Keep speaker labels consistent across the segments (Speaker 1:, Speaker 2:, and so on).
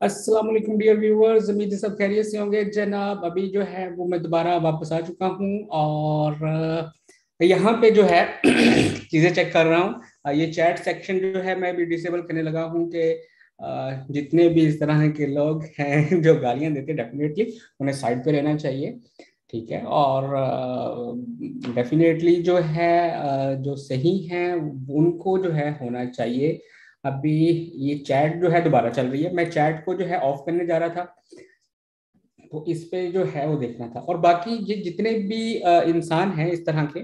Speaker 1: अस्सलाम वालेकुम dear viewers, उम्मीद है सब खैरियत से होंगे जनाब। अभी जो है वो मैं दोबारा वापस आ चुका हूँ और यहाँ पे जो है चीज़ें चेक कर रहा हूँ। ये चैट सेक्शन जो है मैं भी डिसेबल करने लगा हूँ कि जितने भी इस तरह के लोग हैं जो गालियाँ देते हैं डेफिनेटली उन्हें साइड पे रहना चाहिए। ठीक है। और डेफिनेटली जो है जो सही है उनको जो है होना चाहिए। अभी ये चैट जो है दोबारा चल रही है, मैं चैट को जो है ऑफ करने जा रहा था, तो इस पे जो है वो देखना था। और बाकी ये जितने भी इंसान हैं इस तरह के,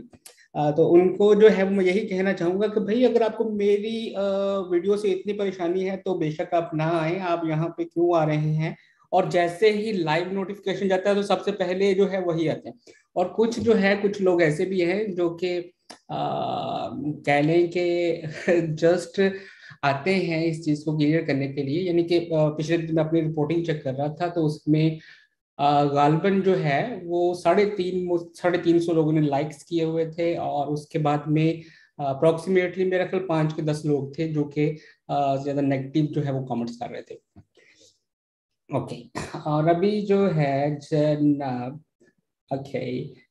Speaker 1: तो उनको जो है वो मैं यही कहना चाहूंगा कि भाई अगर आपको मेरी वीडियो से इतनी परेशानी है तो बेशक आप ना आए, आप यहाँ पे क्यों आ रहे हैं। और जैसे ही लाइव नोटिफिकेशन जाता है तो सबसे पहले जो है वही आते हैं। और कुछ जो है कुछ लोग ऐसे भी हैं जो कि कह लें कि जस्ट आते हैं इस चीज को क्लियर करने के लिए। यानी कि पिछले दिन मैं अपनी रिपोर्टिंग चेक कर रहा था तो उसमें गालबन जो है वो 350 लोगों ने लाइक्स किए हुए थे, और उसके बाद में अप्रोक्सीमेटली मेरा ख्याल 5 के 10 लोग थे जो कि ज्यादा नेगेटिव जो है वो कमेंट्स कर रहे थे। ओके। और अभी जो है जनाब, ओके,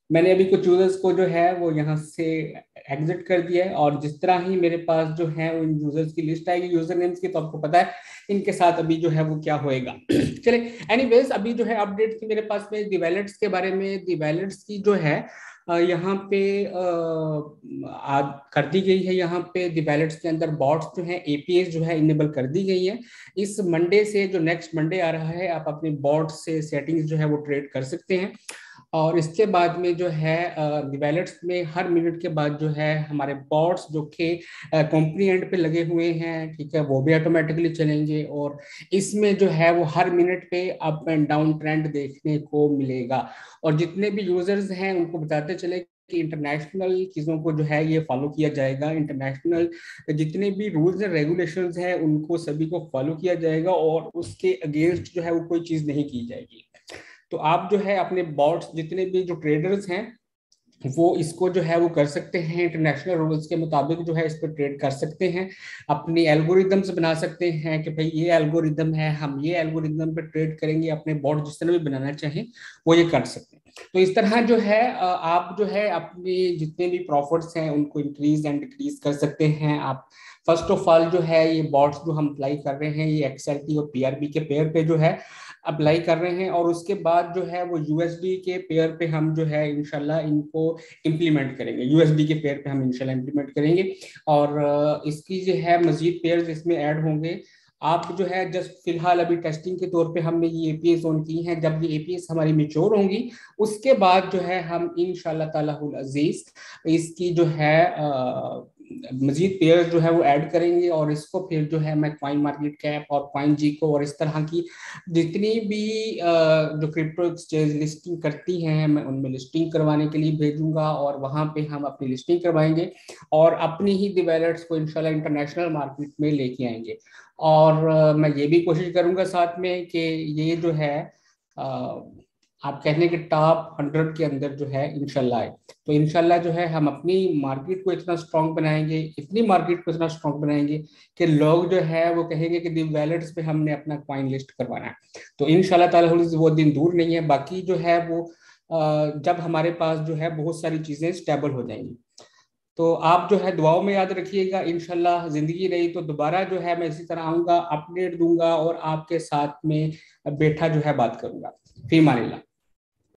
Speaker 1: मैंने अभी कुछ यूजर्स को जो है वो यहाँ से एग्जिट कर दिया है, और जिस तरह ही मेरे पास जो है उन यूजर्स की लिस्ट आएगी यूजर नेम्स की, तो आपको पता है इनके साथ अभी जो है वो क्या होएगा। चले, एनीवेज अभी जो है अपडेट थी मेरे पास में दी वैलेट्स के बारे में। दी वैलेट्स की जो है यहाँ पे कर दी गई है। यहाँ पे दी वैलेट्स के अंदर बॉट्स जो है एपीएस जो है इनेबल कर दी गई है। इस मंडे से जो नेक्स्ट मंडे आ रहा है, आप अपने बॉट से सेटिंग्स जो है वो ट्रेड कर सकते हैं। और इसके बाद में जो है वैलेट्स में हर मिनट के बाद जो है हमारे बॉट्स जो कि कंपनी एंड पे लगे हुए हैं, ठीक है, वो भी ऑटोमेटिकली चलेंगे। और इसमें जो है वो हर मिनट पे अप एंड डाउन ट्रेंड देखने को मिलेगा। और जितने भी यूजर्स हैं उनको बताते चले कि इंटरनेशनल चीज़ों को जो है ये फॉलो किया जाएगा। इंटरनेशनल जितने भी रूल्स एंड रेगुलेशंस हैं उनको सभी को फॉलो किया जाएगा, और उसके अगेंस्ट जो है वो कोई चीज़ नहीं की जाएगी। तो आप जो है अपने बॉट्स जितने भी जो ट्रेडर्स हैं वो इसको जो है वो कर सकते हैं, इंटरनेशनल रूल्स के मुताबिक जो है इस पर ट्रेड कर सकते हैं। अपनी एल्गोरिदम्स बना सकते हैं कि भाई ये एल्गोरिदम है, हम ये एल्गोरिदम पे ट्रेड करेंगे। अपने बॉट जिस तरह भी बनाना चाहें वो ये कर सकते हैं। तो इस तरह जो है आप जो है अपने जितने भी प्रॉफिट्स हैं उनको इंक्रीज एंड डिक्रीज कर सकते हैं आप। फर्स्ट ऑफ ऑल जो है ये बॉट्स जो हम अप्लाई कर रहे हैं ये एक्सएलटी और पीआरबी के पेयर पे जो है अप्लाई कर रहे हैं, और उसके बाद जो है वो यूएसडी के पेयर पे हम जो है इंशाल्लाह इनको इम्प्लीमेंट करेंगे। यूएसडी के पेयर पे हम इंशाल्लाह इम्प्लीमेंट करेंगे, और इसकी जो है मजीद पेयर्स इसमें ऐड होंगे। आप जो है जस्ट फिलहाल अभी टेस्टिंग के तौर पे हमने ये एपीएस ऑन की हैं। जब ये एपीएस हमारी मेच्योर होंगी उसके बाद जो है हम इंशाल्लाह ताला अजीज इसकी जो है मजीद पेयर जो है वो ऐड करेंगे, और इसको फिर जो है मैं कॉइन मार्केट कैप और कॉइन जी को और इस तरह की जितनी भी जो क्रिप्टो एक्सचेंज लिस्टिंग करती हैं मैं उनमें लिस्टिंग करवाने के लिए भेजूंगा, और वहां पे हम अपनी लिस्टिंग करवाएंगे और अपनी ही दी वैलेट्स को इंशाल्लाह इंटरनेशनल मार्केट में लेके आएंगे। और मैं ये भी कोशिश करूंगा साथ में कि ये जो है आप कहने के टॉप 100 के अंदर जो है इंशाल्लाह आए। तो इंशाल्लाह जो है हम अपनी मार्केट को इतना स्ट्रांग बनाएंगे, इतनी मार्केट को इतना स्ट्रांग बनाएंगे कि लोग जो है वो कहेंगे कि दी वैलेट्स पे हमने अपना कॉइन लिस्ट करवाना है। तो इंशाल्लाह ताला वो दिन दूर नहीं है। बाकी जो है वो जब हमारे पास जो है बहुत सारी चीजें स्टेबल हो जाएंगी, तो आप जो है दुआओं में याद रखिएगा। इंशाल्लाह जिंदगी रही तो दोबारा जो है मैं इसी तरह आऊंगा, अपडेट दूंगा और आपके साथ में बैठा जो है बात करूंगा। फी मानिल्लाह।